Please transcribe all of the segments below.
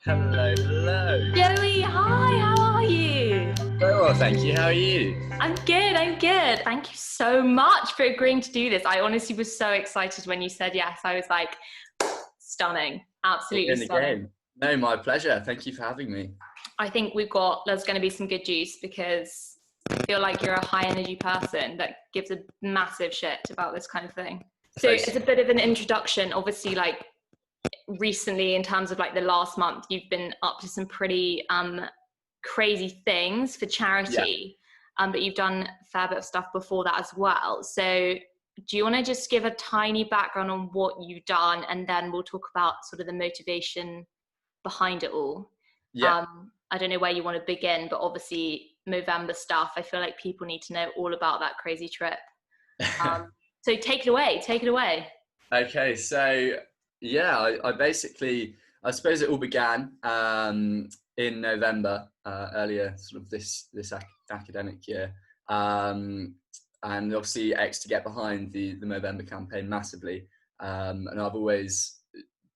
Hello, hello. Joey, hi, how are you? Very well, thank you. How are you? I'm good. Thank you so much for agreeing to do this. I honestly was so excited when you said yes. I was like, stunning, We're absolutely in the stunning. game. No, my pleasure. Thank you for having me. I think there's going to be some good juice because I feel like you're a high energy person that gives a massive shit about this kind of thing. So, So, as a bit of an introduction, obviously, like recently, in terms of like the last month, you've been up to some pretty crazy things for yeah. charity, but you've done a fair bit of stuff before that as well. So do you want to just give a tiny background on what you've done, and then we'll talk about sort of the motivation behind it all? Yeah. I don't know where you want to begin, but obviously Movember stuff, I feel like people need to know all about that crazy trip. So take it away, take it away. Okay, so yeah, I basically, I suppose it all began in November, earlier, sort of this academic year, um, and obviously X to get behind the November campaign massively, and I've always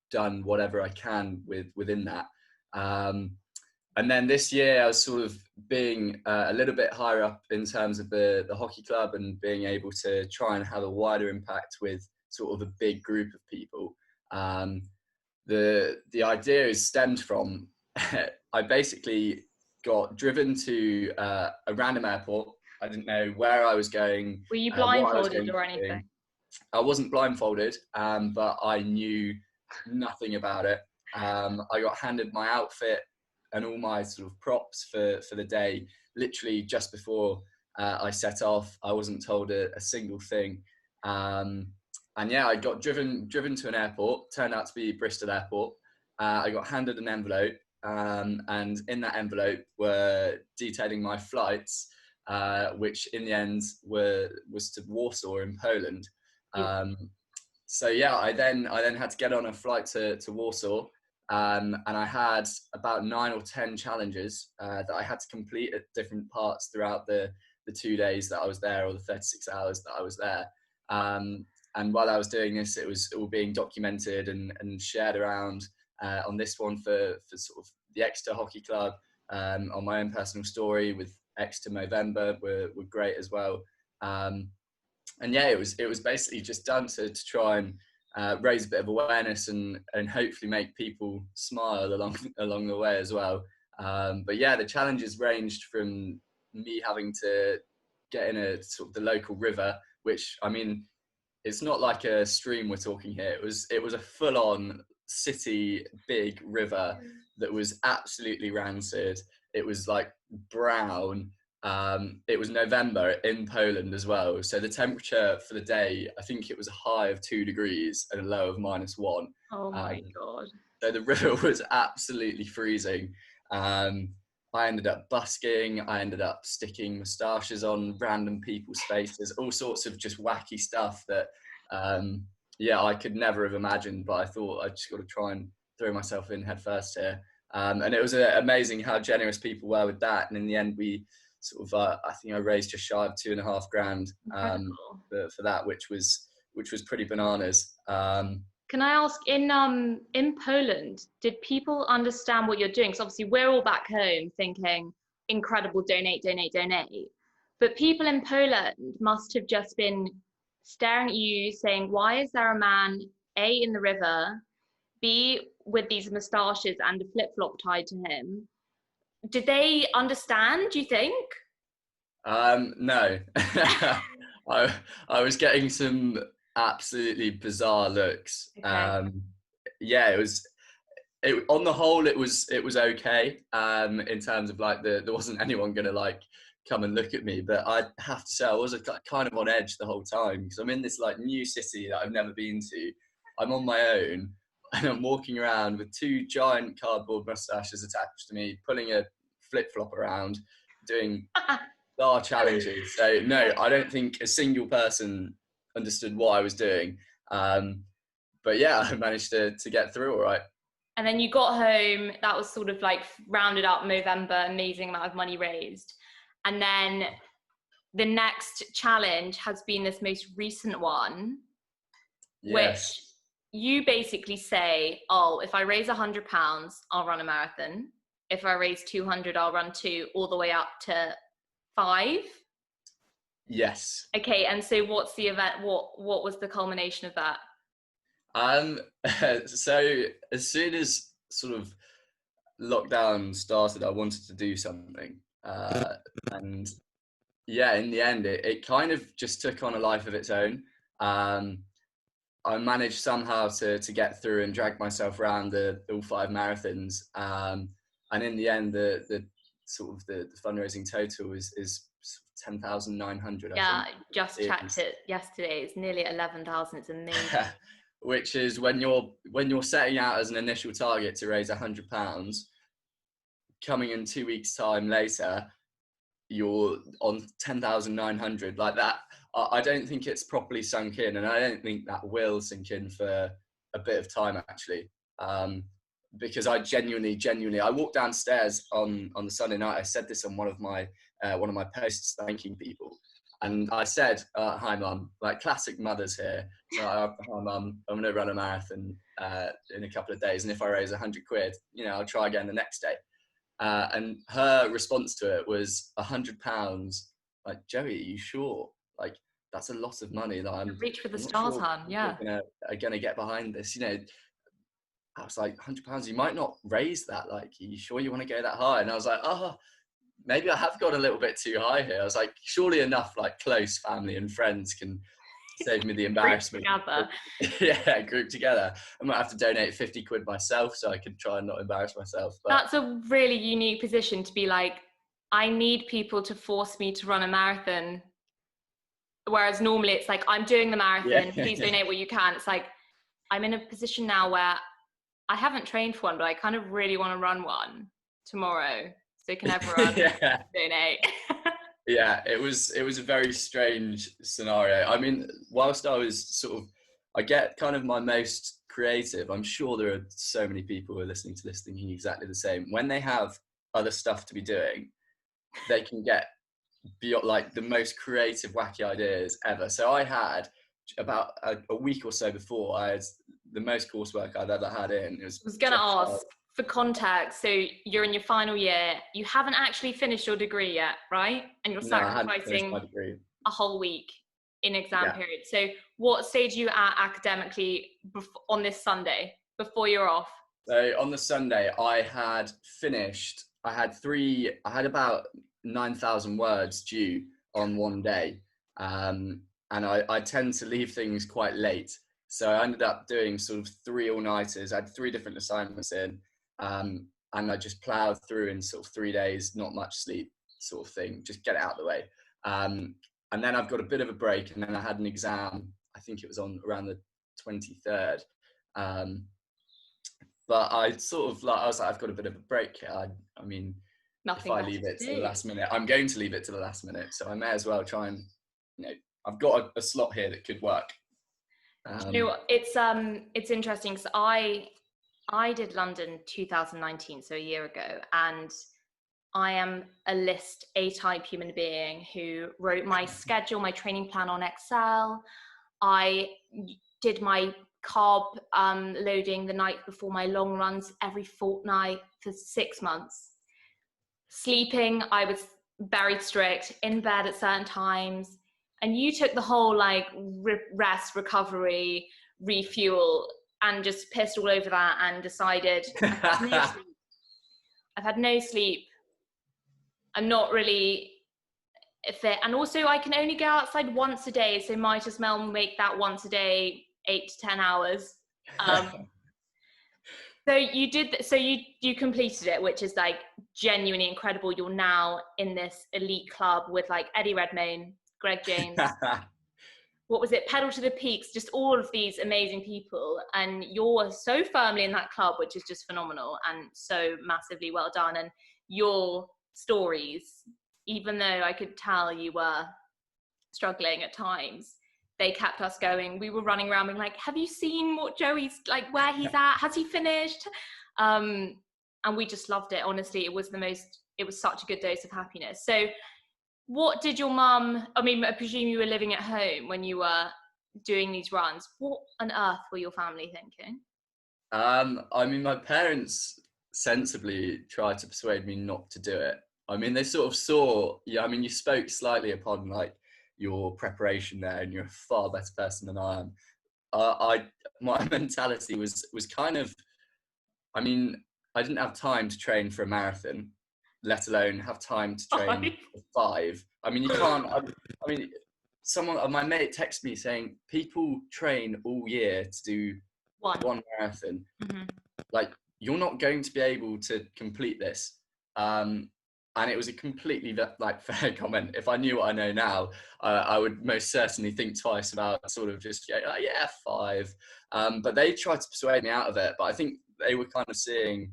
done whatever I can within that. Um, and then this year I was sort of being a little bit higher up in terms of the hockey club and being able to try and have a wider impact with sort of a big group of people. Um, the idea is stemmed from I basically got driven to a random airport. I didn't know where I was going, Were you what I was blindfolded going to or be doing. anything? I wasn't blindfolded, but I knew nothing about it. I got handed my outfit and all my sort of props for the day literally just before I set off. I wasn't told a single thing. Um, and yeah, I got driven to an airport, turned out to be Bristol Airport. I got handed an envelope, and in that envelope were detailing my flights, which in the end was to Warsaw in Poland. Um, so yeah, I then had to get on a flight to Warsaw, and I had about 9 or 10 challenges that I had to complete at different parts throughout the 2 days that I was there, or the 36 hours that I was there. Um, and while I was doing this, it was all being documented and shared around on this one for sort of the Exeter Hockey Club, on my own personal story with Exeter Movember were great as well. Um, and yeah, it was basically just done to try and raise a bit of awareness and hopefully make people smile along the way as well. But yeah, the challenges ranged from me having to get in a sort of the local river, which I mean, it's not like a stream we're talking here. It was a full on city big river that was absolutely rancid. It was like brown. It was November in Poland as well, so the temperature for the day, I think it was a high of 2 degrees and a low of -1. Oh my Um, God. so the river was absolutely freezing. Um, I ended up busking. I ended up sticking moustaches on random people's faces, all sorts of just wacky stuff that, um, yeah, I could never have imagined. But I thought I just got to try and throw myself in head first here. And it was amazing how generous people were with that. And in the end, we sort of, I think I raised just shy of 2.5 grand Incredible. for that, which was pretty bananas. Can I ask, in Poland, did people understand what you're doing? Because obviously we're all back home thinking, incredible, donate, donate, donate. But people in Poland must have just been staring at you saying, why is there a man, A, in the river, B, with these moustaches and a flip-flop tied to him? Did they understand, do you think? No, I I was getting some absolutely bizarre looks. Okay. Yeah, on the whole it was okay. In terms of like there wasn't anyone gonna like come and look at me, but I have to say I was kind of on edge the whole time because I'm in this like new city that I've never been to. I'm on my own and I'm walking around with two giant cardboard mustaches attached to me, pulling a flip flop around, doing our challenges. So no, I don't think a single person understood what I was doing. Um, but yeah, I managed to get through all right. And then you got home, that was sort of like rounded up November, amazing amount of money raised. And then the next challenge has been this most recent one, which Yes. you basically say, oh, if I raise £100, I'll run a marathon. If I raise 200, I'll run 2, all the way up to 5. Yes. Okay, and so what's the event? What was the culmination of that? So as soon as sort of lockdown started, I wanted to do something, and yeah, in the end, it kind of just took on a life of its own. I managed somehow to get through and drag myself around all 5 marathons, and in the end, the sort of the fundraising total is 10,900. I Yeah, think. I just checked it yesterday. It's nearly 11,000. It's amazing. Which is when you're setting out as an initial target to raise £100, coming in 2 weeks' time later, you're on 10,900 like that. I don't think it's properly sunk in, and I don't think that will sink in for a bit of time actually, because I genuinely I walked downstairs on the Sunday night. I said this on one of my posts thanking people, and I said, hi mum, like classic mothers here. So hi mum, I'm gonna run a marathon in a couple of days, and if I raise 100 quid, I'll try again the next day. And her response to it was £100. Like, Joey, are you sure? Like, that's a lot of money that I'm Reach for the not stars, sure hon. Yeah. are gonna get behind this. I was like, £100, you might not raise that. Like, are you sure you want to go that high? And I was like, oh, maybe I have gone a little bit too high here. I was like, surely enough, like close family and friends can save me the embarrassment. Yeah, group together. I might have to donate 50 quid myself so I can try and not embarrass myself. But that's a really unique position to be like, I need people to force me to run a marathon. Whereas normally it's like, I'm doing the marathon, please donate what you can. It's like, I'm in a position now where I haven't trained for one, but I kind of really want to run one tomorrow. So can everyone donate? Yeah, it was a very strange scenario. I mean, whilst I was I get kind of my most creative. I'm sure there are so many people who are listening to this thinking exactly the same. When they have other stuff to be doing, they can get beyond like the most creative, wacky ideas ever. So I had about a week or so before, I had the most coursework I'd ever had in. I was going to ask, for context, so you're in your final year, you haven't actually finished your degree yet, right? And you're sacrificing a whole week in exam period. So what stage are you at academically on this Sunday, before you're off? So on the Sunday, I had finished, I had about 9,000 words due on one day. And I tend to leave things quite late. So I ended up doing sort of 3 all-nighters. I had 3 different assignments in, and I just plowed through in sort of 3 days, not much sleep sort of thing, just get it out of the way. And then I've got a bit of a break, and then I had an exam, I think it was on around the 23rd. But I sort of like, I was like, I've got a bit of a break here. I mean, nothing if I leave it to the last minute, I'm going to leave it to the last minute. So I may as well try and, I've got a slot here that could work. It's interesting because I did London 2019, so a year ago, and I am a list A-type human being who wrote my schedule, my training plan on Excel. I did my carb loading the night before my long runs every fortnight for 6 months. Sleeping, I was very strict, in bed at certain times. And you took the whole like rest, recovery, refuel, and just pissed all over that and decided I've had no sleep. I'm not really fit. And also I can only go outside once a day, so might as well make that once a day 8 to 10 hours. So you did, so you completed it, which is like genuinely incredible. You're now in this elite club with like Eddie Redmayne, Greg James, what was it, Pedal to the Peaks, just all of these amazing people, and you're so firmly in that club, which is just phenomenal and so massively well done. And your stories, even though I could tell you were struggling at times, they kept us going. We were running around being like, have you seen what Joey's like, where he's at? Has he finished? And we just loved it. Honestly, it was such a good dose of happiness. So what did your mum, I mean, I presume you were living at home when you were doing these runs. What on earth were your family thinking? I mean, my parents sensibly tried to persuade me not to do it. I mean, they sort of saw, yeah, I mean, you spoke slightly upon like your preparation there, and you're a far better person than I am. My mentality was kind of, I mean, I didn't have time to train for a marathon, let alone have time to train for 5. I mean, you can't. I mean, my mate texted me saying people train all year to do one marathon. Mm-hmm. Like, you're not going to be able to complete this. And it was a completely like fair comment. If I knew what I know now, I would most certainly think twice about sort of just yeah 5. But they tried to persuade me out of it. But I think they were kind of seeing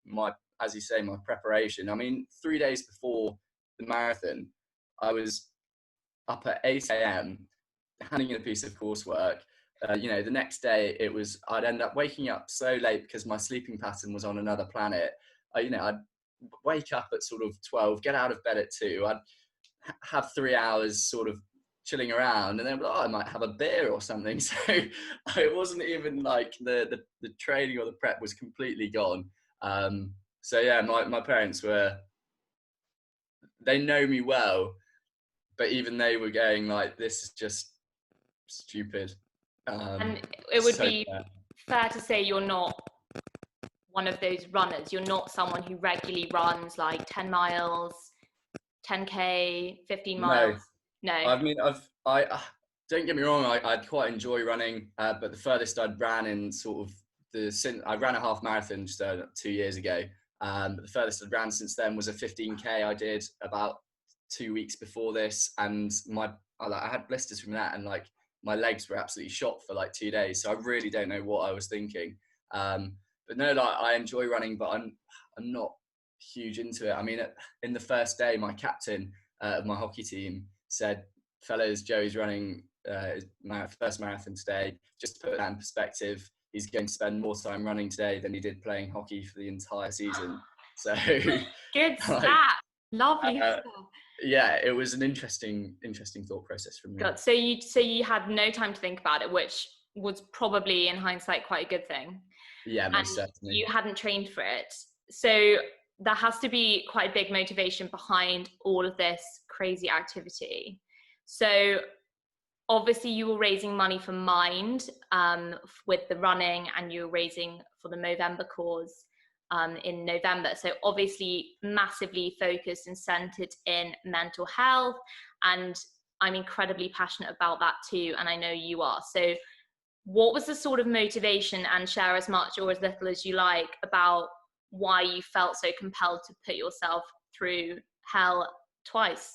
my, as you say, my preparation. I mean, 3 days before the marathon, I was up at 8 a.m. handing in a piece of coursework. The next day I'd end up waking up so late because my sleeping pattern was on another planet. I'd wake up at sort of 12, get out of bed at 2. I'd have 3 hours sort of chilling around, and then I might have a beer or something. So it wasn't even like the training or the prep was completely gone. So yeah, my parents they know me well, but even they were going like, this is just stupid. And it would be fair to say you're not one of those runners. You're not someone who regularly runs like 10 miles, 10K, 15 miles. No. I mean, I don't get me wrong. I quite enjoy running, but the furthest I'd ran in sort of I ran a half marathon just 2 years ago. But the furthest I'd ran since then was a 15K I did about 2 weeks before this, and I had blisters from that, and like my legs were absolutely shot for like 2 days. So I really don't know what I was thinking. But no, like I enjoy running, but I'm not huge into it. I mean, in the first day, my captain of my hockey team said, "Fellas, Joey's running his first marathon today. Just to put that in perspective, he's going to spend more time running today than he did playing hockey for the entire season." So good stat. Lovely stuff. Yeah, it was an interesting thought process for me. God, so you had no time to think about it, which was probably in hindsight quite a good thing. Yeah, most certainly. You hadn't trained for it, so there has to be quite a big motivation behind all of this crazy activity. So obviously you were raising money for Mind with the running, and you were raising for the Movember cause in November. So obviously massively focused and centered in mental health, and I'm incredibly passionate about that too, and I know you are. So what was the sort of motivation, and share as much or as little as you like about why you felt so compelled to put yourself through hell twice?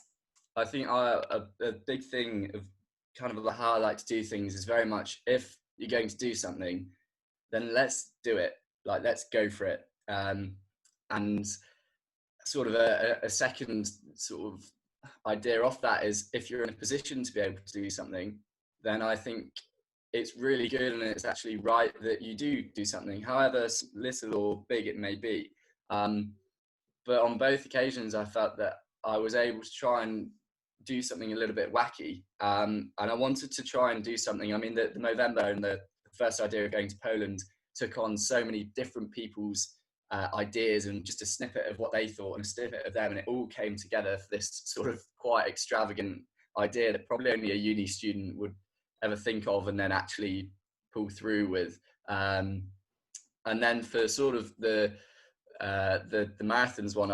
I think a big thing of kind of how I like to do things is very much, if you're going to do something, then let's do it. Like, let's go for it. And sort of a second sort of idea off that is, if you're in a position to be able to do something, then I think it's really good and it's actually right that you do something, however little or big it may be. But on both occasions, I felt that I was able to try and do something a little bit wacky. And I wanted to try and do something. I mean, the Movember and the first idea of going to Poland took on so many different people's ideas and just a snippet of what they thought and a snippet of them. And it all came together for this sort of quite extravagant idea that probably only a uni student would ever think of and then actually pull through with. And then for sort of the marathons one,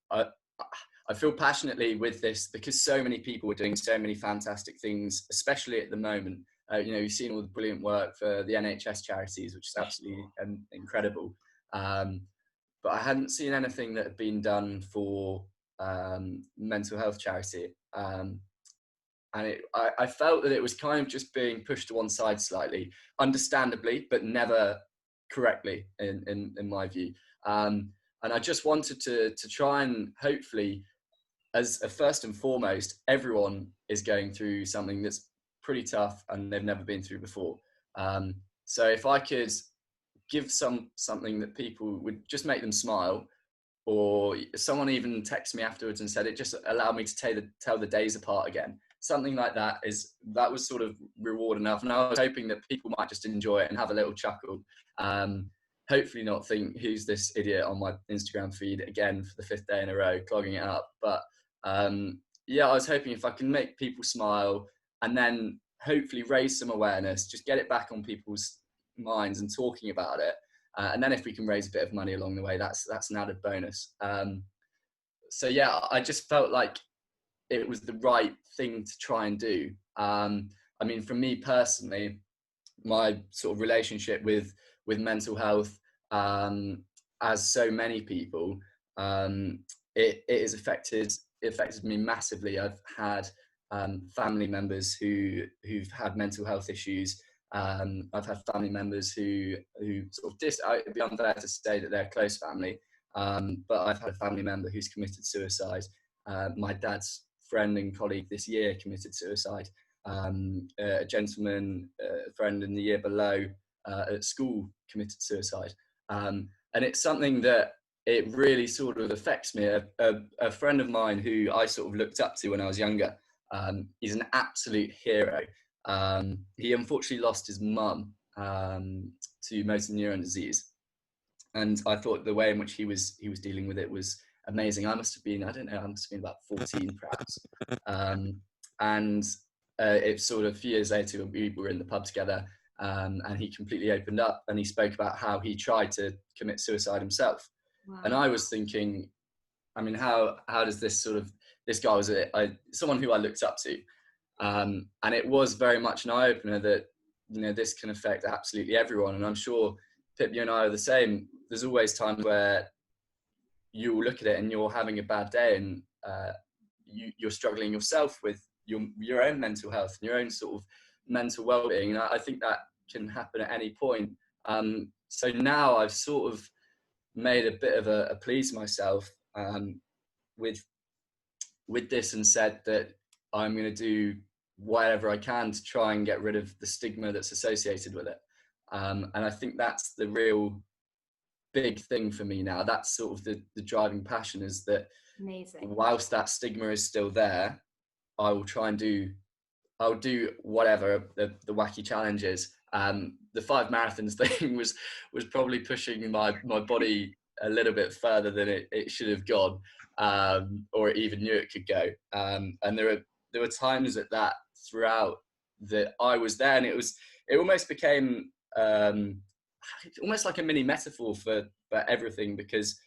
I feel passionately with this because so many people are doing so many fantastic things, especially at the moment. You've seen all the brilliant work for the NHS charities, which is absolutely incredible. But I hadn't seen anything that had been done for mental health charity. And I felt that it was kind of just being pushed to one side slightly, understandably, but never correctly in my view. And I just wanted to try and hopefully, as a first and foremost, everyone is going through something that's pretty tough and they've never been through before. So if I could give something that people would just make them smile, or someone even texted me afterwards and said it just allowed me to tell the days apart again. something like that was sort of reward enough. And I was hoping that people might just enjoy it and have a little chuckle. Hopefully not think, who's this idiot on my Instagram feed again for the 5th day in a row, clogging it up. But yeah, I was hoping if I can make people smile and then hopefully raise some awareness, just get it back on people's minds and talking about it. And then if we can raise a bit of money along the way, that's an added bonus. So yeah, I just felt like it was the right thing to try and do. I mean, for me personally, my sort of relationship with mental health, as so many people, it has affected me massively. I've had family members who've had mental health issues. I've had family members who sort of it'd be unfair to say that they're close family, but I've had a family member who's committed suicide. My dad's friend and colleague this year committed suicide. A gentleman, a friend in the year below at school committed suicide. And it's something that it really sort of affects me. A friend of mine who I sort of looked up to when I was younger, he's an absolute hero. He unfortunately lost his mum to motor neuron disease. And I thought the way in which he was dealing with it was amazing. I must have been about 14 perhaps. And it sort of a few years later, we were in the pub together, and he completely opened up and he spoke about how he tried to commit suicide himself. Wow. And I was thinking, I mean, how does this guy was someone who I looked up to. And it was very much an eye-opener that, you know, this can affect absolutely everyone. And I'm sure, Pip, you and I are the same. There's always times where you'll look at it and you're having a bad day and you're struggling yourself with your own mental health and your own sort of mental well-being. And I think that can happen at any point. So now I've sort of made a bit of a plea to myself with this and said that I'm going to do whatever I can to try and get rid of the stigma that's associated with it. And I think that's the real big thing for me now. That's sort of the driving passion, is that amazing. Whilst that stigma is still there, I'll do whatever the wacky challenge is. The 5 marathons thing was probably pushing my body a little bit further than it should have gone, or it even knew it could go. And there were times at that throughout that I was there, and it almost became almost like a mini metaphor for everything, because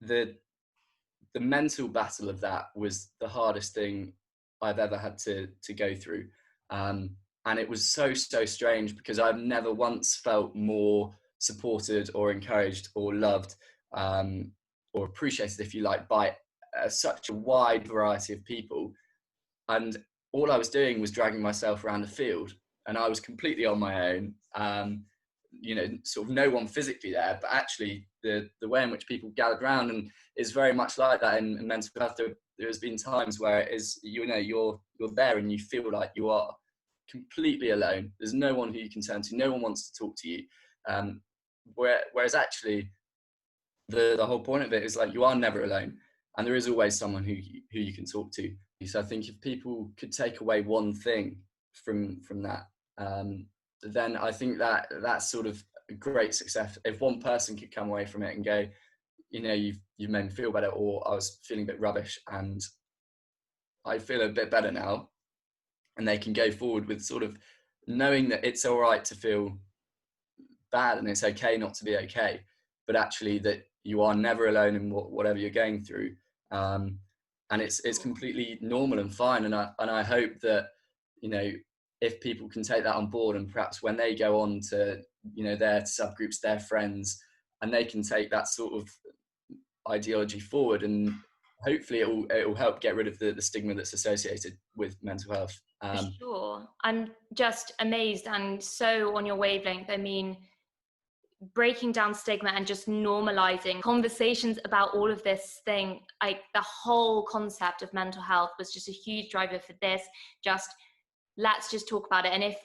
the mental battle of that was the hardest thing I've ever had to go through. And it was so strange, because I've never once felt more supported or encouraged or loved, or appreciated, if you like, by such a wide variety of people. And all I was doing was dragging myself around the field, and I was completely on my own. You know, sort of no one physically there, but actually the way in which people gathered around, and it's very much like that in mental health. There's been times where it is, you know, you're there and you feel like you are completely alone. There's no one who you can turn to. No one wants to talk to you. Whereas actually the whole point of it is, like, you are never alone, and there is always someone who you can talk to. So I think if people could take away one thing from that, then I think that's sort of a great success. If one person could come away from it and go, you know, you've made me feel better, or I was feeling a bit rubbish and I feel a bit better now, and they can go forward with sort of knowing that it's all right to feel bad and it's okay not to be okay, but actually that you are never alone in whatever you're going through, and it's completely normal and fine. And I hope that, you know, if people can take that on board, and perhaps when they go on to, you know, their subgroups, their friends, and they can take that sort of ideology forward, and hopefully it will help get rid of the stigma that's associated with mental health. For sure. I'm just amazed and so on your wavelength. I mean, breaking down stigma and just normalizing conversations about all of this thing, like the whole concept of mental health was just a huge driver for this. Let's just talk about it. And if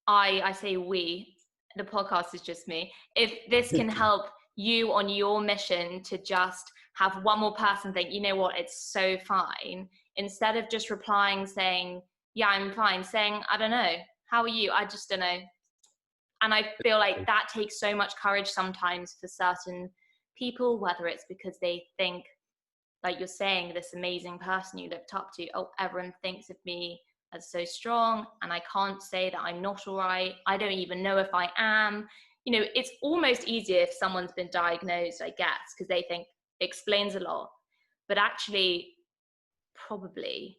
I say we, the podcast is just me, if this can help you on your mission to just have one more person think, you know what, it's so fine, instead of just replying saying, yeah, I'm fine, saying, I don't know, how are you? I just don't know. And I feel like that takes so much courage sometimes for certain people, whether it's because they think, like you're saying, this amazing person you looked up to, oh, everyone thinks of me as so strong, and I can't say that I'm not all right. I don't even know if I am. You know, it's almost easier if someone's been diagnosed, I guess, because they think it explains a lot. But actually, probably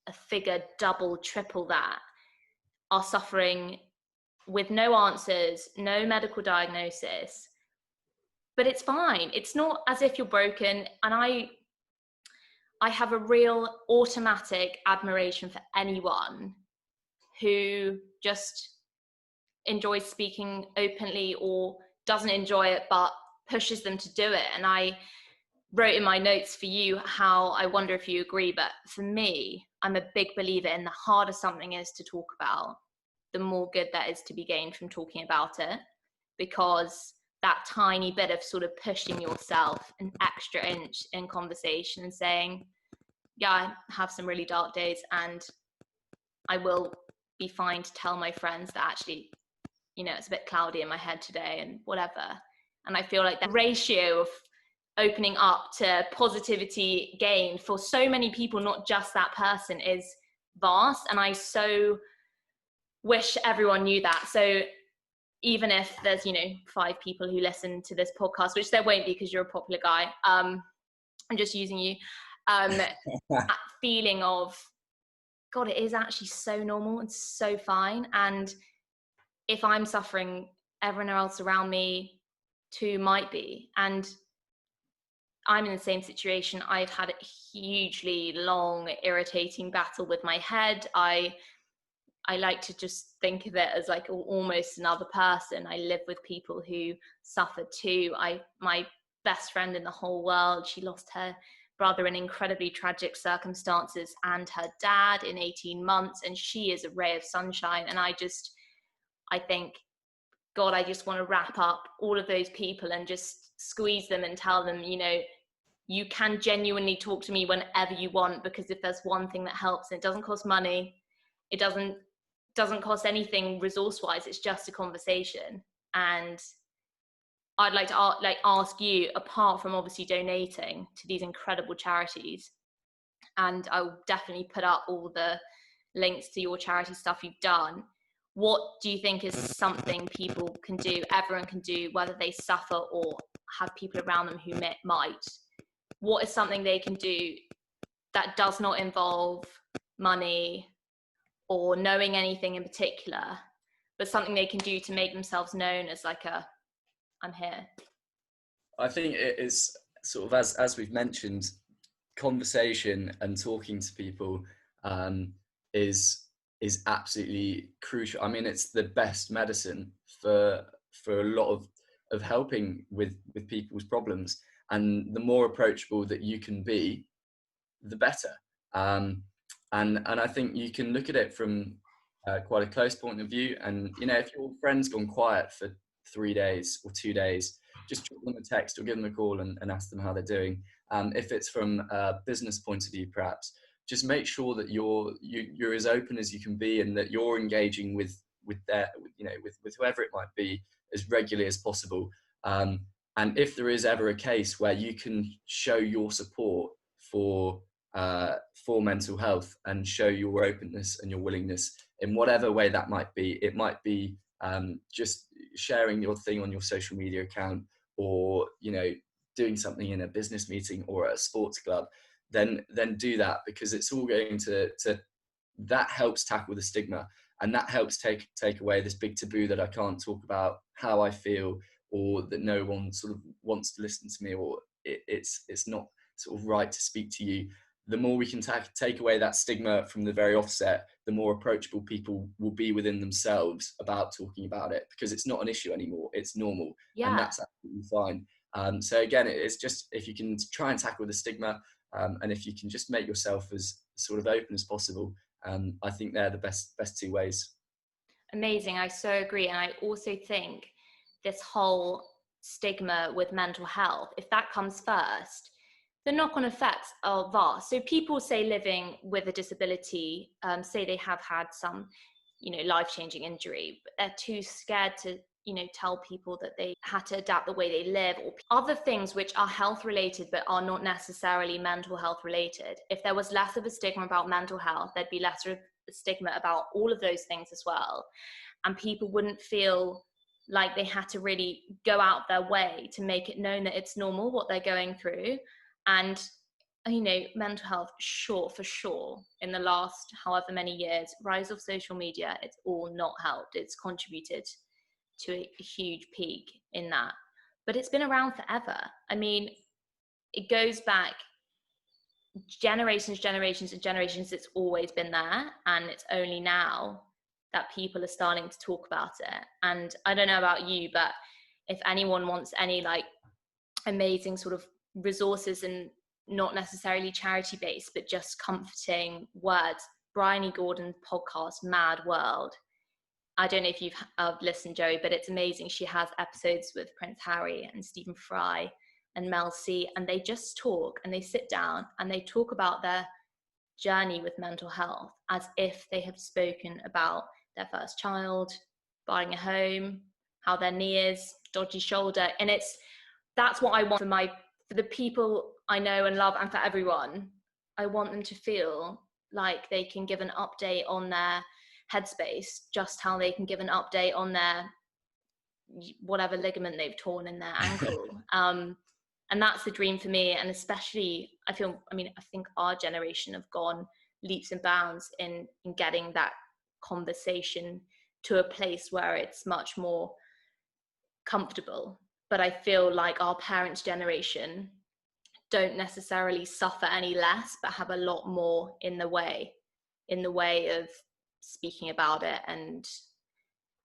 a figure double, triple that are suffering with no answers, no medical diagnosis. But it's fine. It's not as if you're broken. And I have a real automatic admiration for anyone who just enjoys speaking openly or doesn't enjoy it but pushes them to do it. And I wrote in my notes for you how I wonder if you agree, but for me, I'm a big believer in the harder something is to talk about, the more good that is to be gained from talking about it, because that tiny bit of sort of pushing yourself an extra inch in conversation and saying, yeah, I have some really dark days and I will be fine to tell my friends that actually, you know, it's a bit cloudy in my head today and whatever. And I feel like the ratio of opening up to positivity gained for so many people, not just that person, is vast. And I so wish everyone knew that. So even if there's, you know, 5 people who listen to this podcast, which there won't be because you're a popular guy, I'm just using you, that feeling of, God, it is actually so normal and so fine. And if I'm suffering, everyone else around me too might be. And I'm in the same situation. I've had a hugely long, irritating battle with my head. I like to just think of it as like almost another person. I live with people who suffer too. My best friend in the whole world, she lost her brother in incredibly tragic circumstances and her dad in 18 months. And she is a ray of sunshine. And I think, God, I just want to wrap up all of those people and just squeeze them and tell them, you know, you can genuinely talk to me whenever you want, because if there's one thing that helps, and it doesn't cost money, it doesn't cost anything resource-wise, it's just a conversation. And I'd like to ask you, apart from obviously donating to these incredible charities, and I'll definitely put up all the links to your charity stuff you've done, what do you think is something people can do, everyone can do, whether they suffer or have people around them who might? What is something they can do that does not involve money or knowing anything in particular, but something they can do to make themselves known as like I'm here? I think it is sort of, as we've mentioned, conversation and talking to people is absolutely crucial. I mean, it's the best medicine for a lot of helping with people's problems. And the more approachable that you can be, the better. And I think you can look at it from quite a close point of view. And you know, if your friend's gone quiet for 3 days or 2 days, just drop them a text or give them a call and ask them how they're doing. If it's from a business point of view, perhaps just make sure that you're as open as you can be, and that you're engaging with their, you know, with whoever it might be, as regularly as possible. And if there is ever a case where you can show your support for mental health and show your openness and your willingness in whatever way that might be, it might be just sharing your thing on your social media account, or you know, doing something in a business meeting or at a sports club, then do that, because it's all going to that helps tackle the stigma, and that helps take away this big taboo that I can't talk about how I feel, or that no one sort of wants to listen to me, or it's not sort of right to speak to you. The more we can take away that stigma from the very offset, the more approachable people will be within themselves about talking about it, because it's not an issue anymore. It's normal, and that's absolutely fine. So again, it's just, if you can try and tackle the stigma, and if you can just make yourself as sort of open as possible, I think they're the best 2 ways. Amazing. I so agree. And I also think this whole stigma with mental health, if that comes first, the knock-on effects are vast. So people say living with a disability, say they have had some, life-changing injury, but they're too scared to, tell people that they had to adapt the way they live, or other things which are health related but are not necessarily mental health related. If there was less of a stigma about mental health, there'd be less of a stigma about all of those things as well. And people wouldn't feel like they had to really go out their way to make it known that it's normal what they're going through. And mental health, for sure, in the last however many years, rise of social media, it's all not helped. It's contributed to a huge peak in that. But it's been around forever. I mean, it goes back generations and generations. It's always been there, and it's only now that people are starting to talk about it. And I don't know about you, but if anyone wants any amazing sort of resources, and not necessarily charity based, but just comforting words, Bryony Gordon's podcast, Mad World. I don't know if you've listened, Joey, but it's amazing. She has episodes with Prince Harry and Stephen Fry and Mel C, and they just talk, and they sit down and they talk about their journey with mental health as if they have spoken about their first child, buying a home, how their knee is, dodgy shoulder. And that's what I want for the people I know and love, and for everyone. I want them to feel like they can give an update on their headspace, just how they can give an update on their whatever ligament they've torn in their ankle. And that's the dream for me. And especially, I think our generation have gone leaps and bounds in getting that conversation to a place where it's much more comfortable. But I feel like our parents' generation don't necessarily suffer any less, but have a lot more in the way of speaking about it and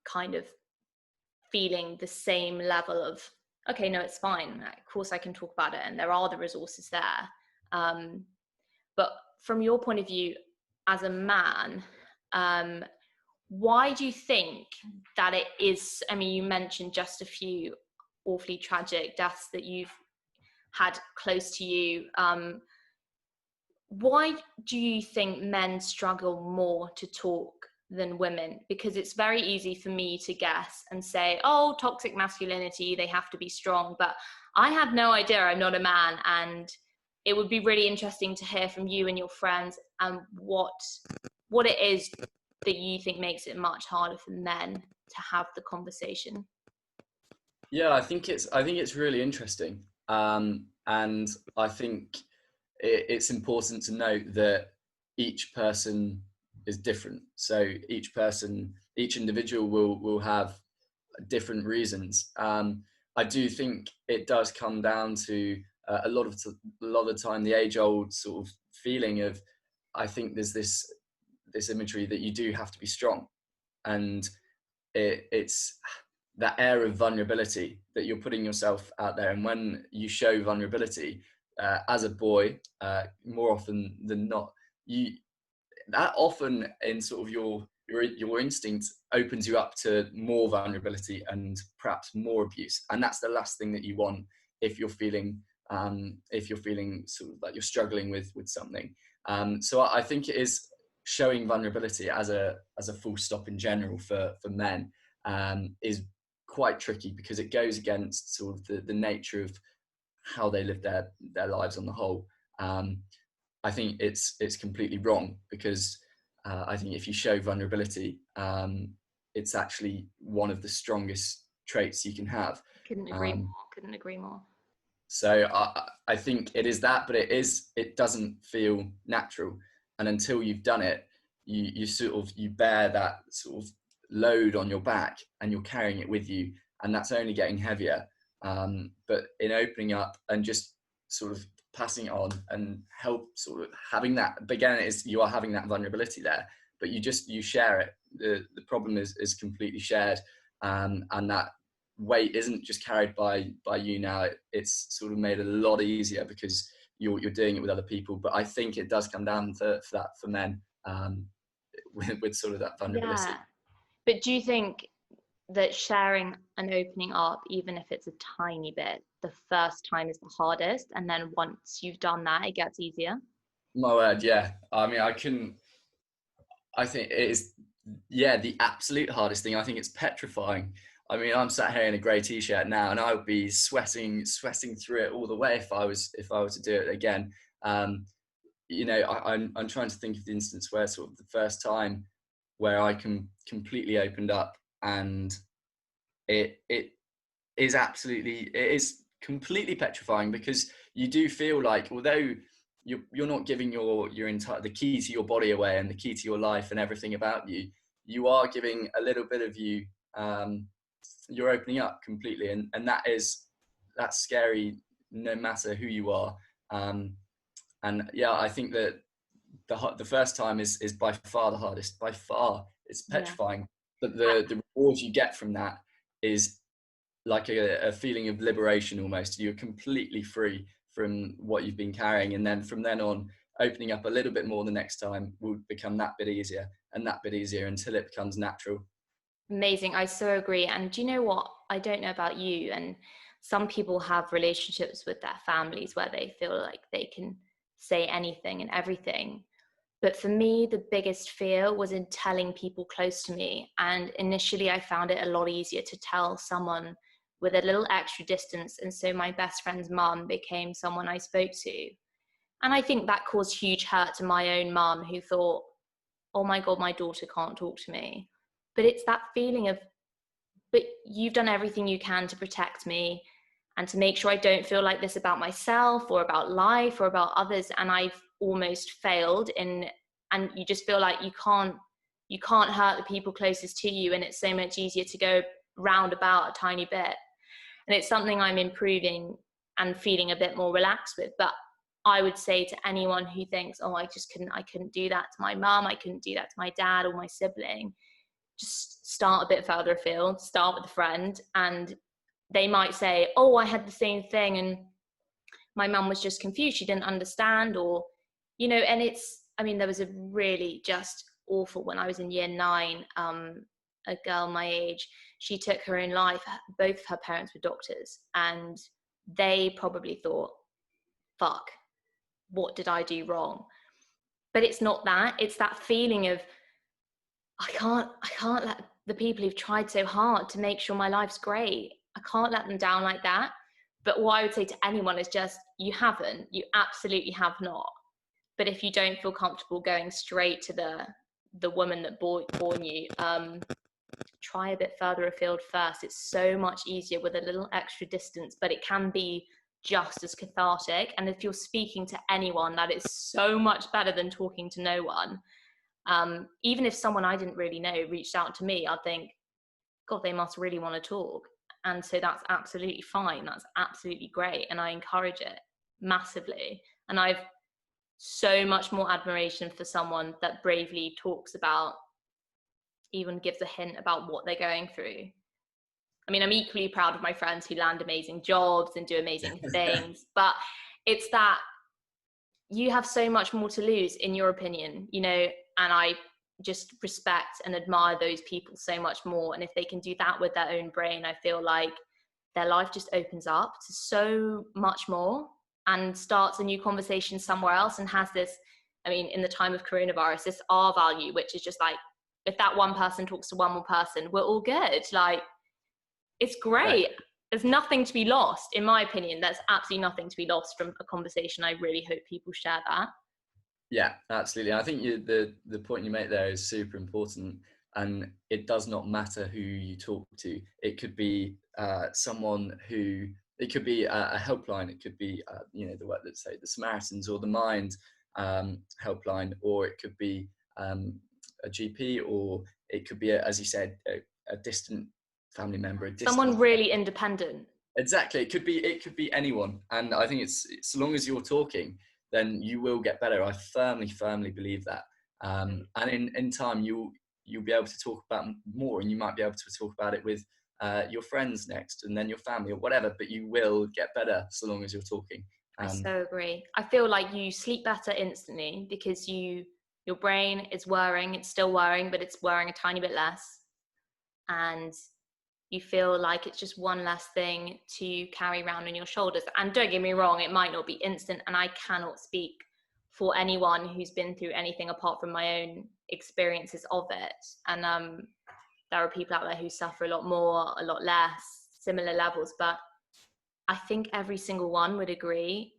kind of feeling the same level of, okay, no, it's fine. Of course I can talk about it, and there are the resources there. But from your point of view as a man, why do you think that it is? I mean, you mentioned just a few awfully tragic deaths that you've had close to you. Why do you think men struggle more to talk than women? Because it's very easy for me to guess and say, oh, toxic masculinity, they have to be strong. But I have no idea. I'm not a man. And it would be really interesting to hear from you and your friends and what it is that you think makes it much harder for men to have the conversation. Yeah, I think it's really interesting. And I think it's important to note that each person is different. So each individual will have different reasons. I do think it does come down to a lot of the time the age-old sort of feeling of, I think there's this imagery that you do have to be strong, and it's that air of vulnerability that you're putting yourself out there. And when you show vulnerability as a boy, more often than not, that often in sort of your instinct opens you up to more vulnerability and perhaps more abuse. And that's the last thing that you want if you're feeling sort of like you're struggling with something. So I think it is showing vulnerability as a full stop in general for men is quite tricky, because it goes against sort of the nature of how they live their lives on the whole. I think it's completely wrong, because I think if you show vulnerability, it's actually one of the strongest traits you can have. Couldn't agree more. So I think it is that, but it doesn't feel natural. And until you've done it, you bear that sort of load on your back, and you're carrying it with you, and that's only getting heavier. But in opening up and just sort of passing it on and help sort of having that, again, you are having that vulnerability there, but you share it. The problem is completely shared, and that weight isn't just carried by you now. It's sort of made a lot easier because you're doing it with other people. But I think it does come down to that for men, with sort of that vulnerability. Yeah. But do you think that sharing and opening up, even if it's a tiny bit, the first time is the hardest, and then once you've done that, it gets easier. My word, yeah. I mean, I think it is, yeah, the absolute hardest thing. I think it's petrifying. I mean, I'm sat here in a grey t-shirt now, and I would be sweating through it all the way if I were to do it again. You know, I'm trying to think of the instance where sort of the first time where I completely opened up, and it is completely petrifying, because you do feel like, although you're not giving your entire, the key to your body away and the key to your life and everything about you, you are giving a little bit of you. You're opening up completely, and that's scary, no matter who you are. And yeah, I think that the first time is by far the hardest, by far. It's Yeah. petrifying, but the reward you get from that is like a feeling of liberation almost. You're completely free from what you've been carrying, and then from then on, opening up a little bit more the next time will become that bit easier and that bit easier until it becomes natural. Amazing. I so agree. And do you know what? I don't know about you, and some people have relationships with their families where they feel like they can say anything and everything. But for me, the biggest fear was in telling people close to me. And initially, I found it a lot easier to tell someone with a little extra distance. And so my best friend's mum became someone I spoke to. And I think that caused huge hurt to my own mum, who thought, oh my God, my daughter can't talk to me. But it's that feeling of, but you've done everything you can to protect me and to make sure I don't feel like this about myself or about life or about others. And I've almost failed in, and you just feel like you can't hurt the people closest to you. And it's so much easier to go round about a tiny bit. And it's something I'm improving and feeling a bit more relaxed with. But I would say to anyone who thinks, oh, I couldn't do that to my mum, I couldn't do that to my dad or my sibling, just start a bit further afield, start with a friend, and they might say, oh, I had the same thing and my mum was just confused, she didn't understand, or, you know. And it's, I mean, there was a really just awful, when I was in year 9, a girl my age, she took her own life. Both of her parents were doctors, and they probably thought, fuck, what did I do wrong? But it's not that, it's that feeling of, I can't let the people who've tried so hard to make sure my life's great, I can't let them down like that. But what I would say to anyone is just, you absolutely have not. But if you don't feel comfortable going straight to the woman that born you, try a bit further afield first. It's so much easier with a little extra distance, but it can be just as cathartic. And if you're speaking to anyone, that is so much better than talking to no one. Even if someone I didn't really know reached out to me, I'd think, God, they must really want to talk. And so that's absolutely fine. That's absolutely great. And I encourage it massively. And I've so much more admiration for someone that bravely talks about, even gives a hint about what they're going through. I mean, I'm equally proud of my friends who land amazing jobs and do amazing things, but it's that you have so much more to lose, in your opinion, you know, and I just respect and admire those people so much more. And if they can do that with their own brain, I feel like their life just opens up to so much more and starts a new conversation somewhere else, and has this, I mean, in the time of coronavirus, this R value, which is just like, if that one person talks to one more person, we're all good. Like, it's great. Right. There's nothing to be lost, in my opinion. There's absolutely nothing to be lost from a conversation. I really hope people share that. Yeah, absolutely. I think the point you make there is super important, and it does not matter who you talk to. It could be someone who, it could be a helpline. It could be you know, the work, let's say the Samaritans or the Mind helpline, or it could be a GP, or it could be as you said, a distant family member, a distant Someone really independent. Exactly. It could be anyone. And I think it's so long as you're talking, then you will get better. I firmly believe that. And in time you'll be able to talk about more, and you might be able to talk about it with your friends next, and then your family or whatever, but you will get better so long as you're talking. I so agree. I feel like you sleep better instantly because your brain is whirring, it's still whirring, but it's whirring a tiny bit less. And you feel like it's just one less thing to carry around on your shoulders. And don't get me wrong, it might not be instant, and I cannot speak for anyone who's been through anything apart from my own experiences of it. And there are people out there who suffer a lot more, a lot less, similar levels, but I think every single one would agree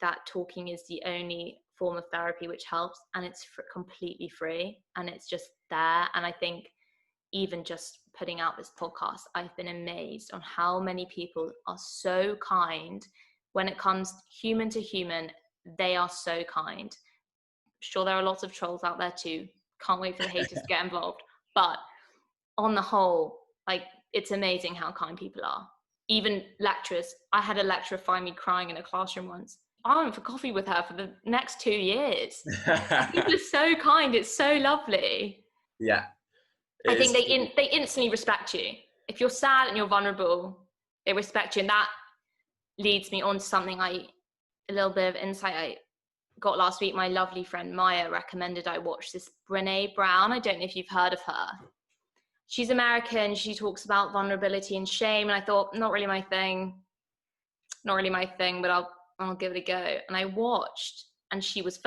that talking is the only form of therapy which helps, and it's completely free, and it's just there. And I think even just putting out this podcast, I've been amazed on how many people are so kind when it comes human to human. They are so kind. Sure, there are lots of trolls out there too. Can't wait for the haters to get involved. But on the whole, like, it's amazing how kind people are. Even lecturers. I had a lecturer find me crying in a classroom once. I went for coffee with her for the next 2 years. People are so kind. It's so lovely. Yeah. I think they instantly respect you. If you're sad and you're vulnerable, they respect you. And that leads me on to something a little bit of insight I got last week. My lovely friend Maya recommended I watch this Brené Brown. I don't know if you've heard of her. She's American. She talks about vulnerability and shame. And I thought, not really my thing, but I'll give it a go. And I watched, and she was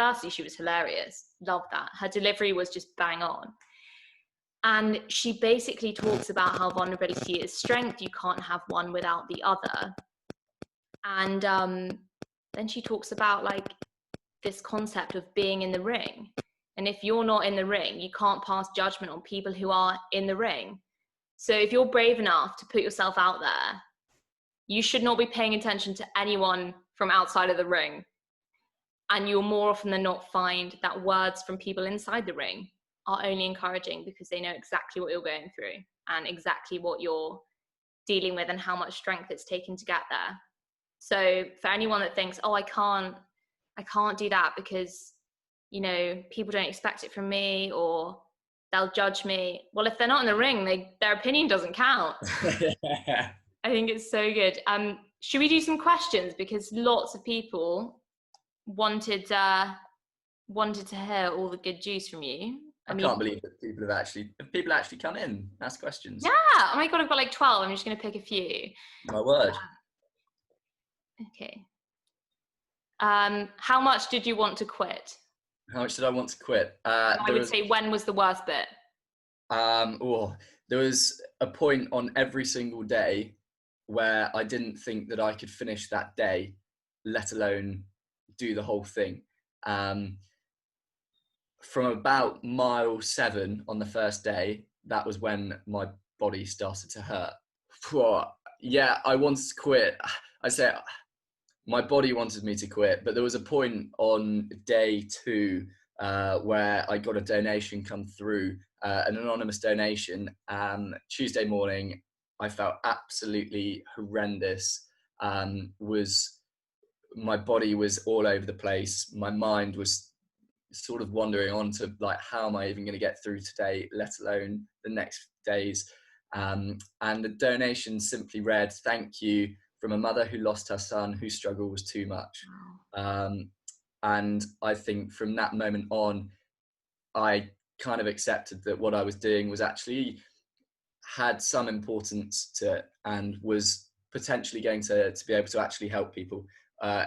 hilarious. Loved that. Her delivery was just bang on. And she basically talks about how vulnerability is strength. You can't have one without the other. And then she talks about like this concept of being in the ring. And if you're not in the ring, you can't pass judgment on people who are in the ring. So if you're brave enough to put yourself out there, you should not be paying attention to anyone from outside of the ring. And you'll more often than not find that words from people inside the ring are only encouraging, because they know exactly what you're going through and exactly what you're dealing with and how much strength it's taken to get there. So for anyone that thinks, oh, I can't do that because, you know, people don't expect it from me or they'll judge me. Well, if they're not in the ring, their opinion doesn't count. I think it's so good. Should we do some questions? Because lots of people wanted to hear all the good juice from you. I can't believe that people actually come in, ask questions. Yeah. Oh my God, I've got like 12. I'm just going to pick a few. My word. Okay. How much did you want to quit? How much did I want to quit? I would say, when was the worst bit? There was a point on every single day where I didn't think that I could finish that day, let alone do the whole thing. From about mile 7 on the first day, that was when my body started to hurt. Yeah, I wanted to quit. I say my body wanted me to quit, but there was a point on day 2 where I got a donation come through, an anonymous donation. Tuesday morning, I felt absolutely horrendous. My body was all over the place. My mind was sort of wandering on to like, how am I even going to get through today, let alone the next days? And the donation simply read, "Thank you, from a mother who lost her son, whose struggle was too much." And I think from that moment on, I kind of accepted that what I was doing was actually had some importance to it and was potentially going to be able to actually help people.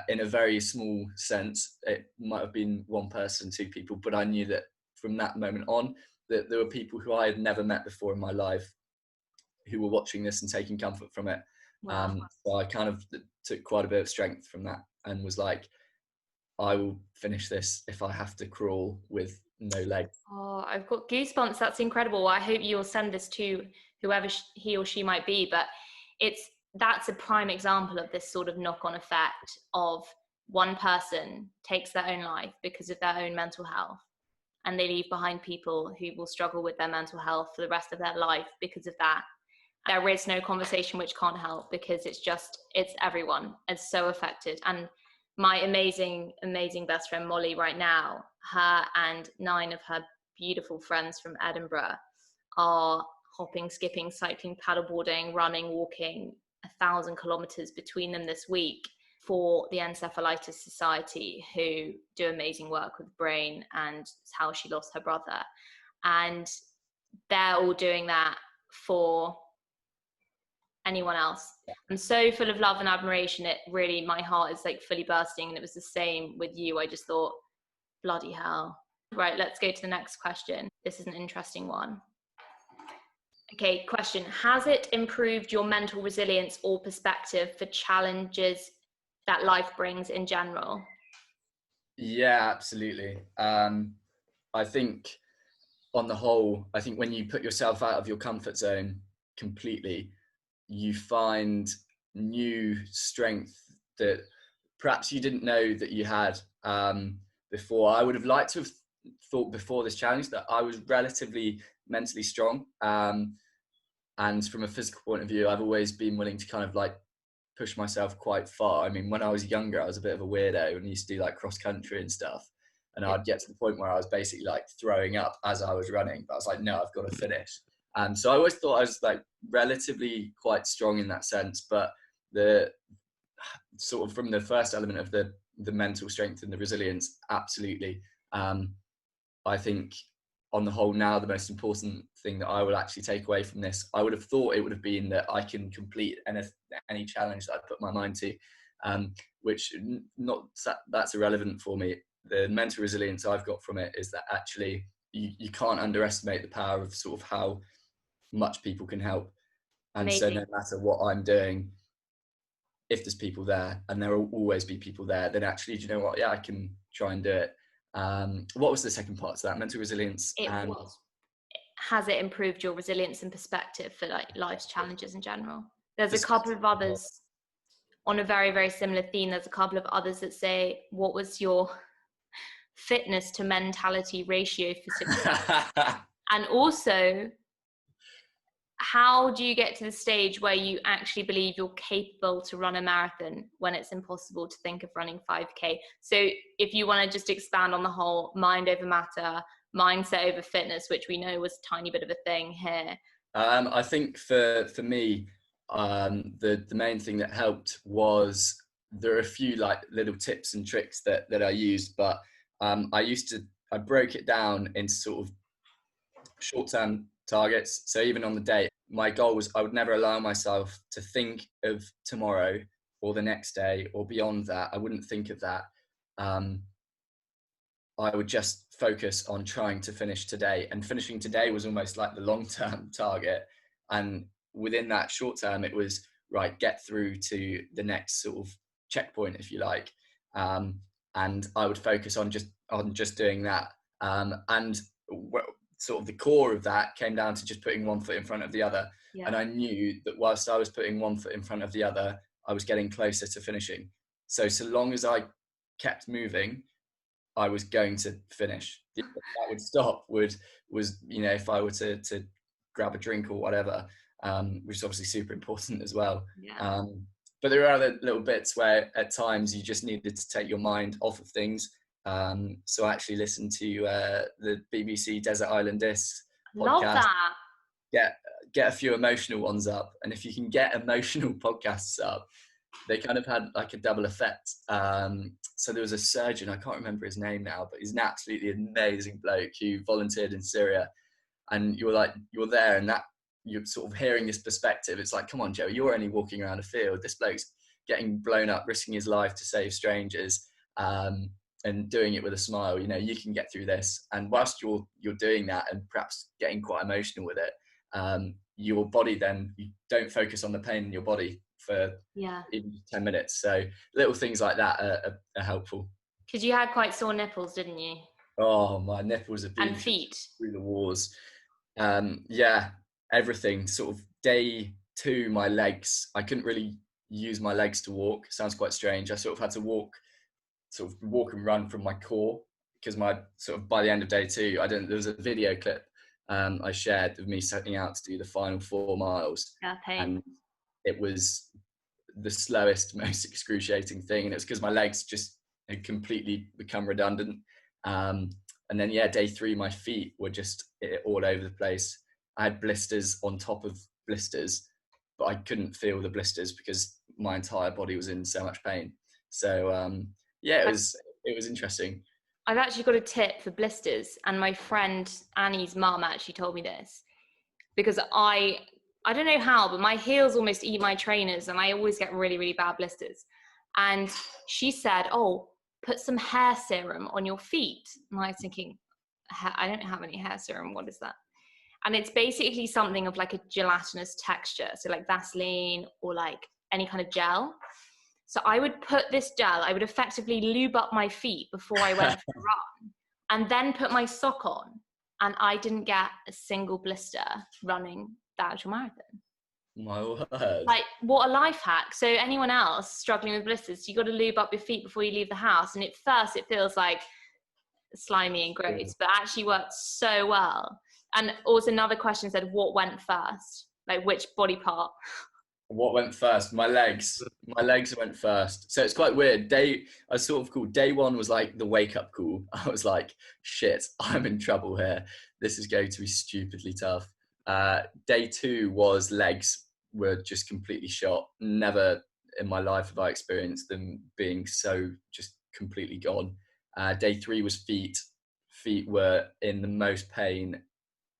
In a very small sense, it might have been one person, 2 people, but I knew that from that moment on, that there were people who I had never met before in my life who were watching this and taking comfort from it. Wow. So I kind of took quite a bit of strength from that and was like, I will finish this if I have to crawl with no legs. Oh, I've got goosebumps. That's incredible. I hope you'll send this to whoever he or she might be, but that's a prime example of this sort of knock-on effect of one person takes their own life because of their own mental health, and they leave behind people who will struggle with their mental health for the rest of their life because of that. There is no conversation which can't help, because it's everyone is so affected. And my amazing best friend Molly right now, her and 9 of her beautiful friends from Edinburgh are hopping, skipping, cycling, paddleboarding, running, walking 1,000 kilometers between them this week for the Encephalitis Society, who do amazing work with the brain, and how she lost her brother. And they're all doing that for anyone else. I'm so full of love and admiration. It really, my heart is like fully bursting. And it was the same with you. I just thought, bloody hell. Right, let's go to the next question. This is an interesting one. Okay, question. Has it improved your mental resilience or perspective for challenges that life brings in general? Yeah, absolutely. I think on the whole, I think when you put yourself out of your comfort zone completely, you find new strength that perhaps you didn't know that you had before. I would have liked to have thought before this challenge that I was relatively mentally strong. And from a physical point of view, I've always been willing to kind of like push myself quite far. I mean, when I was younger, I was a bit of a weirdo and used to do like cross country and stuff. And I'd get to the point where I was basically like throwing up as I was running. But I was like, no, I've got to finish. And so I always thought I was like relatively quite strong in that sense. But the sort of from the first element of the mental strength and the resilience, absolutely. I think on the whole now, the most important thing that I will actually take away from this, I would have thought it would have been that I can complete any challenge that I put my mind to, which not that's irrelevant for me. The mental resilience I've got from it is that actually you can't underestimate the power of sort of how much people can help. And Amazing. So no matter what I'm doing, if there's people there, and there will always be people there, then actually, do you know what? Yeah, I can try and do it. What was the second part to that? Mental resilience. Has it improved your resilience and perspective for like life's challenges in general? There's a couple of others on a very, very similar theme. There's a couple of others that say, what was your fitness to mentality ratio for success? And also, how do you get to the stage where you actually believe you're capable to run a marathon when it's impossible to think of running 5K? So if you want to just expand on the whole mind over matter, mindset over fitness, which we know was a tiny bit of a thing here. I think for me, the main thing that helped was there are a few like little tips and tricks that I used, but I broke it down into sort of short-term targets. So even on the day, my goal was I would never allow myself to think of tomorrow or the next day or beyond that. I wouldn't think of that. I would just focus on trying to finish today, and finishing today was almost like the long-term target. And within that short term, it was right, get through to the next sort of checkpoint, if you like. And I would focus on just doing that. And sort of the core of that came down to just putting one foot in front of the other. Yeah. And I knew that whilst I was putting one foot in front of the other, I was getting closer to finishing. So long as I kept moving, I was going to finish. That would stop was, you know, if I were to grab a drink or whatever, which is obviously super important as well. Yeah. But there are other little bits where at times you just needed to take your mind off of things. So I actually listened to the BBC Desert Island Discs podcast. Love that. Get a few emotional ones up. And if you can get emotional podcasts up, they kind of had like a double effect. So there was a surgeon, I can't remember his name now, but he's an absolutely amazing bloke who volunteered in Syria. And you're there, and that you're sort of hearing this perspective. It's like, come on, Joey, you're only walking around a field. This bloke's getting blown up, risking his life to save strangers, and doing it with a smile. You know, you can get through this. And whilst you're doing that and perhaps getting quite emotional with it, your body, then you don't focus on the pain in your body for even 10 minutes. So little things like that are helpful. Because you had quite sore nipples, didn't you? Oh, my nipples have been and feet through the wars. Everything. Sort of day 2, my legs, I couldn't really use my legs to walk. Sounds quite strange. I sort of had to walk and run from my core, because my sort of by the end of day 2, there was a video clip I shared of me setting out to do the final 4 miles. And it was the slowest, most excruciating thing. And it was because my legs just had completely become redundant. And then, day 3, my feet were just all over the place. I had blisters on top of blisters, but I couldn't feel the blisters because my entire body was in so much pain. So, it was interesting. I've actually got a tip for blisters, and my friend Annie's mum actually told me this, because I I don't know how, but my heels almost eat my trainers and I always get really, really bad blisters. And she said, oh, put some hair serum on your feet. And I was thinking, I don't have any hair serum. What is that? And it's basically something of like a gelatinous texture. So like Vaseline or like any kind of gel. So I would put this gel, I would effectively lube up my feet before I went for a run and then put my sock on. And I didn't get a single blister running the actual marathon. My word. Like, what a life hack. So anyone else struggling with blisters, you got to lube up your feet before you leave the house. And at first it feels like slimy and gross, but actually worked so well. And also another question said, what went first? Like which body part? What went first? My legs. My legs went first. So it's quite weird. I sort of called day one was like the wake up call. I was like, shit, I'm in trouble here. This is going to be stupidly tough. Day two was legs were just completely shot. Never in my life have I experienced them being so just completely gone. Day three was feet. Feet were in the most pain.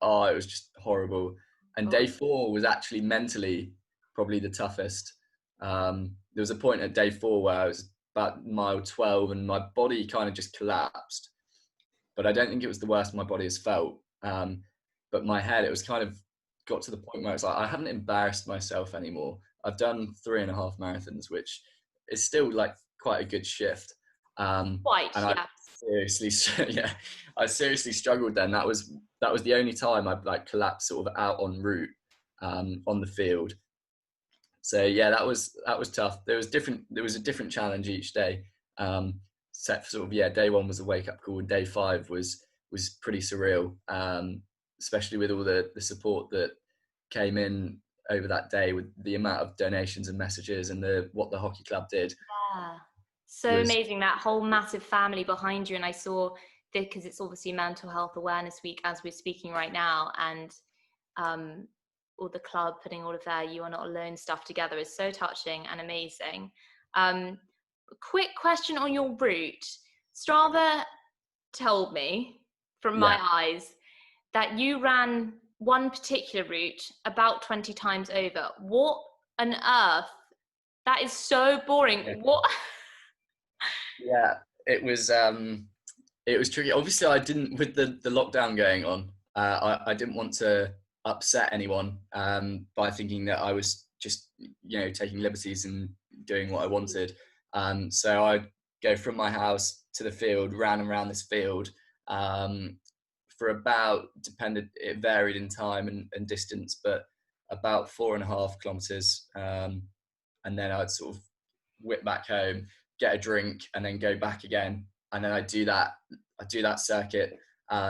Oh, it was just horrible. And day four was actually mentally probably the toughest. There was a point at day four where I was about mile 12 and my body kind of just collapsed. But I don't think it was the worst my body has felt. But my head, it was kind of got to the point where it's like, I haven't embarrassed myself anymore. I've done 3.5 marathons, which is still like quite a good shift. Quite, and yeah. I seriously struggled then. That was the only time I like collapsed sort of out en route on the field. So yeah, that was tough. There was a different challenge each day. Set for sort of, yeah, day one was a wake up call and day five was pretty surreal. Especially with all the support that came in over that day with the amount of donations and messages and what the hockey club did. Yeah. So amazing, that whole massive family behind you. And I saw, because it's obviously Mental Health Awareness Week as we're speaking right now, and all the club putting all of their You Are Not Alone stuff together is so touching and amazing. Quick question on your route. Strava told me from my eyes that you ran one particular route about 20 times over. What on earth? That is so boring. Yeah. What? Yeah, it was tricky. Obviously, I didn't, with the lockdown going on, I didn't want to upset anyone by thinking that I was just, taking liberties and doing what I wanted. So I'd go from my house to the field, ran around this field for about, it varied in time and distance, but about 4.5 kilometers. And then I'd sort of whip back home, get a drink, and then go back again. And then I do that circuit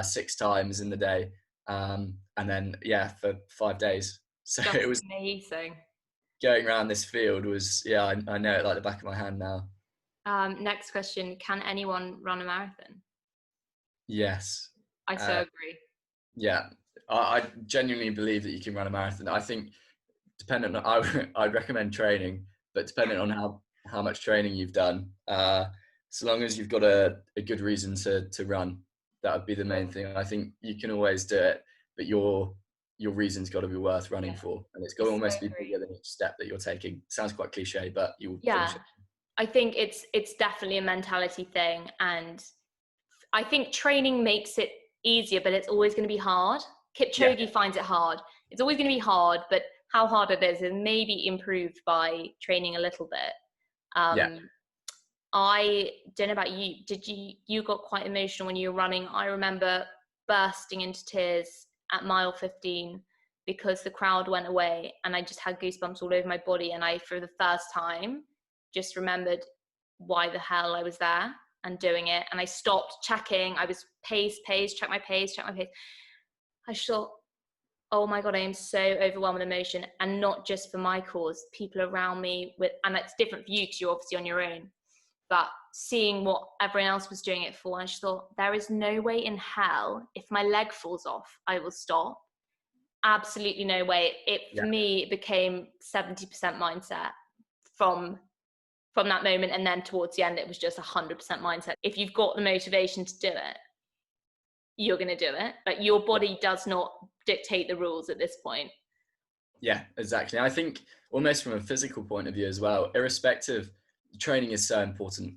6 times in the day. And then, for 5 days. So That's it was amazing. going around this field was, I know it like the back of my hand now. Next question. Can anyone run a marathon? Yes. I so agree. Yeah. I genuinely believe that you can run a marathon. I think dependent on, I'd recommend training, but depending on how much training you've done, so long as you've got a good reason to run, that would be the main thing. I think you can always do it, but your reason's got to be worth running for, and it's got to almost be bigger than each step that you're taking. Sounds quite cliche, but you'll finish it. I think it's definitely a mentality thing, and I think training makes it easier, but it's always going to be hard. Kipchoge finds it hard. It's always going to be hard, but how hard it is maybe improved by training a little bit. I don't know about you. You got quite emotional when you were running? I remember bursting into tears at mile 15 because the crowd went away and I just had goosebumps all over my body. And I, for the first time, just remembered why the hell I was there and doing it. And I stopped checking. I was pace, check my pace. I just thought, oh my God, I am so overwhelmed with emotion, and not just for my cause, people around me and it's different for you because you're obviously on your own, but seeing what everyone else was doing it for, I just thought, there is no way in hell, if my leg falls off, I will stop. Absolutely no way. For me, it became 70% mindset from that moment. And then towards the end, it was just 100% mindset. If you've got the motivation to do it, you're going to do it. Like, your body does not dictate the rules at this point. Yeah, exactly. I think almost from a physical point of view as well, irrespective, training is so important.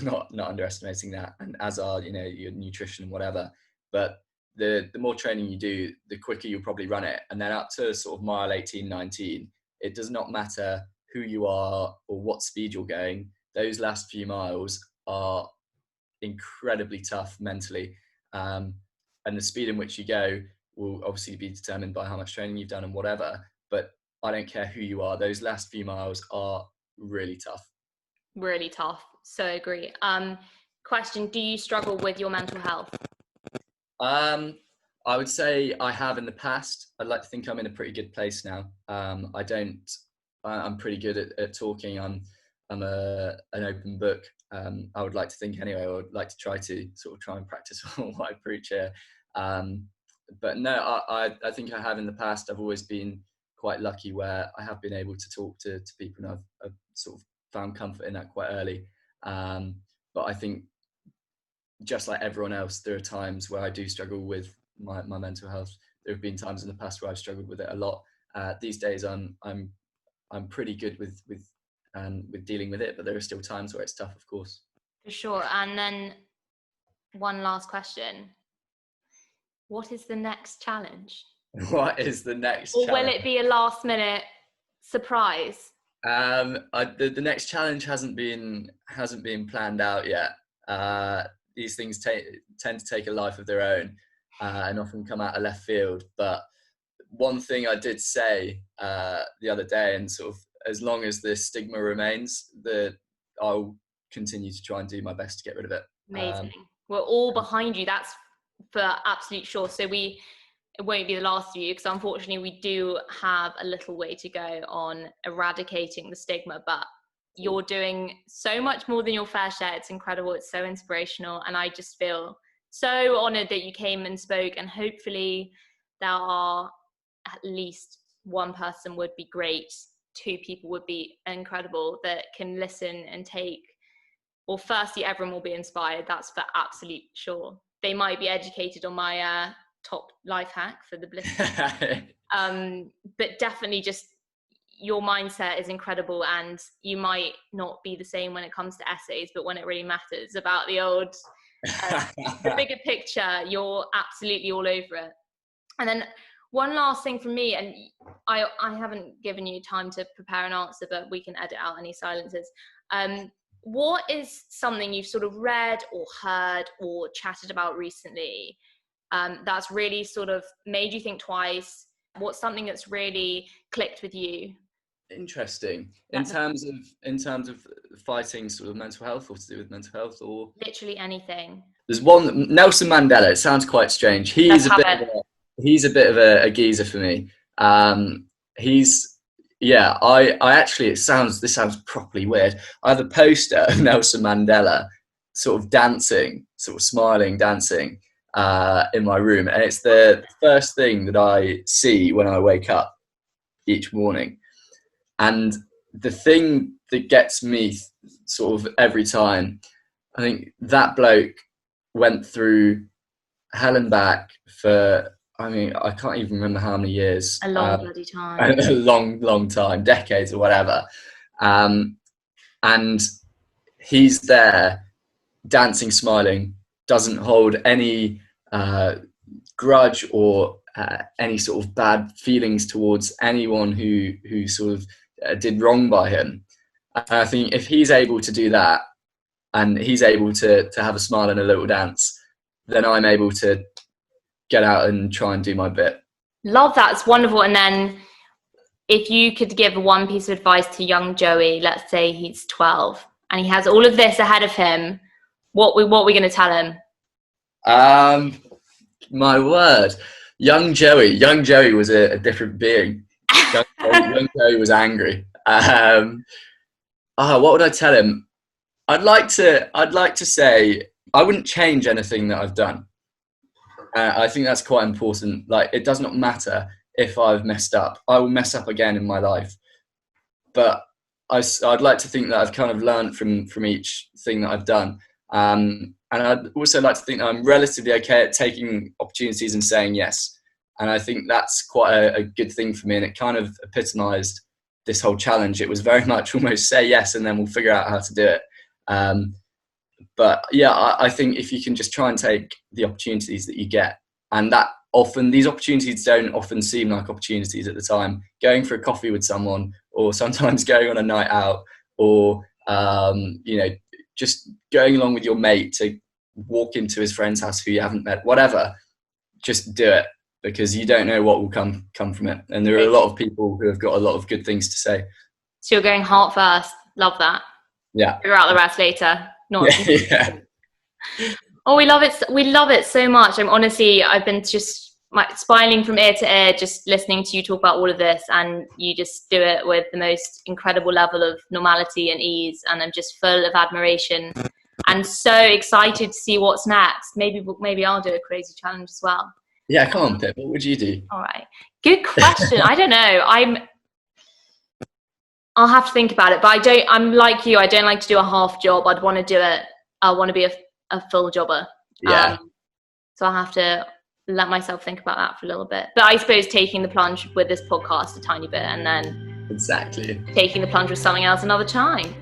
Not underestimating that, and as are, you know, your nutrition and whatever. But the more training you do, the quicker you'll probably run it. And then up to sort of mile 18, 19, it does not matter who you are or what speed you're going. Those last few miles are incredibly tough mentally, um, and the speed in which you go will obviously be determined by how much training you've done and whatever. But I don't care who you are; those last few miles are really tough. Really tough. So agree. Question: do you struggle with your mental health? Um, I would say I have in the past. I'd like to think I'm in a pretty good place now. I don't. I'm pretty good at talking. I'm an open book. I would like to think anyway. I would like to try and practice what I preach here. But no, I think I have in the past. I've always been quite lucky where I have been able to talk to people, and I've sort of found comfort in that quite early. But I think, just like everyone else, there are times where I do struggle with my mental health. There have been times in the past where I've struggled with it a lot. These days, I'm pretty good with dealing with it, but there are still times where it's tough, of course. For sure. And then one last question: what is the next challenge? What is the next Or challenge? will it be a last minute surprise? The next challenge hasn't been planned out yet. These things tend to take a life of their own, and often come out of left field. But one thing I did say the other day, and sort of, as long as the stigma remains, that I'll continue to try and do my best to get rid of it. Amazing. We're all behind you. That's for absolute sure. So it won't be the last of you, because unfortunately we do have a little way to go on eradicating the stigma, but you're doing so much more than your fair share. It's incredible. It's so inspirational. And I just feel so honored that you came and spoke, and hopefully there are at least one person would be great, two people would be incredible that can listen and take, well, firstly, everyone will be inspired. That's for absolute sure. They might be educated on my top life hack for the bliss. But definitely, just your mindset is incredible, and you might not be the same when it comes to essays, but when it really matters about the bigger picture, you're absolutely all over it. And then one last thing from me, and I haven't given you time to prepare an answer, but we can edit out any silences. What is something you've sort of read or heard or chatted about recently that's really sort of made you think twice? What's something that's really clicked with you? Interesting. In terms of fighting sort of mental health, or to do with mental health, or literally anything. There's one, Nelson Mandela. It sounds quite strange. He's a bit of a geezer for me. I actually, this sounds properly weird. I have a poster of Nelson Mandela sort of dancing, sort of smiling, dancing in my room. And it's the first thing that I see when I wake up each morning. And the thing that gets me sort of every time, I think that bloke went through hell and back for, I mean, I can't even remember how many years. A long bloody time. A long time, decades or whatever. And he's there dancing, smiling, doesn't hold any grudge or any sort of bad feelings towards anyone who sort of did wrong by him. And I think if he's able to do that, and he's able to have a smile and a little dance, then I'm able to get out and try and do my bit. Love that. It's wonderful. And then if you could give one piece of advice to young Joey, let's say he's 12 and he has all of this ahead of him, what are we going to tell him? My word, young Joey was a different being. Young Joey was angry. What would I tell him? I'd like to say I wouldn't change anything that I've done. I think that's quite important. Like, it does not matter if I've messed up. I will mess up again in my life. But I'd like to think that I've kind of learned from each thing that I've done. And I'd also like to think that I'm relatively okay at taking opportunities and saying yes. And I think that's quite a good thing for me. And it kind of epitomized this whole challenge. It was very much almost say yes and then we'll figure out how to do it. But yeah, I think if you can just try and take the opportunities that you get, and that often, these opportunities don't often seem like opportunities at the time. Going for a coffee with someone, or sometimes going on a night out, or just going along with your mate to walk into his friend's house who you haven't met, whatever, just do it, because you don't know what will come from it. And there are a lot of people who have got a lot of good things to say. So you're going heart first. Love that. Yeah. Figure out the rest later. Yeah. Oh, we love it. We love it so much. I've been just smiling from ear to ear, just listening to you talk about all of this, and you just do it with the most incredible level of normality and ease. And I'm just full of admiration and so excited to see what's next. Maybe I'll do a crazy challenge as well. Yeah, come on, Pip. What would you do? All right. Good question. I don't know. I'll have to think about it, but I'm like you. I don't like to do a half job. I'd want to do it. I want to be a full jobber. Yeah. So I'll have to let myself think about that for a little bit. But I suppose taking the plunge with this podcast a tiny bit, and then exactly taking the plunge with something else another time.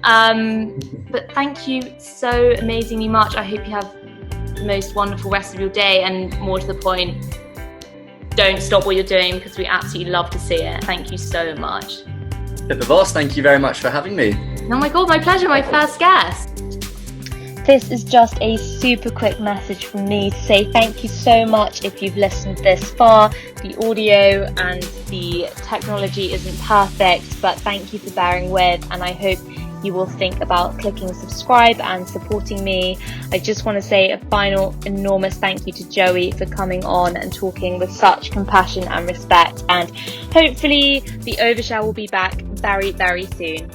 But thank you so amazingly much. I hope you have the most wonderful rest of your day, and more to the point, don't stop what you're doing, because we absolutely love to see it. Thank you so much. Pip the Boss, thank you very much for having me. Oh my God, my pleasure, my first guest. This is just a super quick message from me to say thank you so much if you've listened this far. The audio and the technology isn't perfect, but thank you for bearing with, and I hope you will think about clicking subscribe and supporting me. I just want to say a final enormous thank you to Joey for coming on and talking with such compassion and respect, and hopefully the Overshare will be back very, very soon.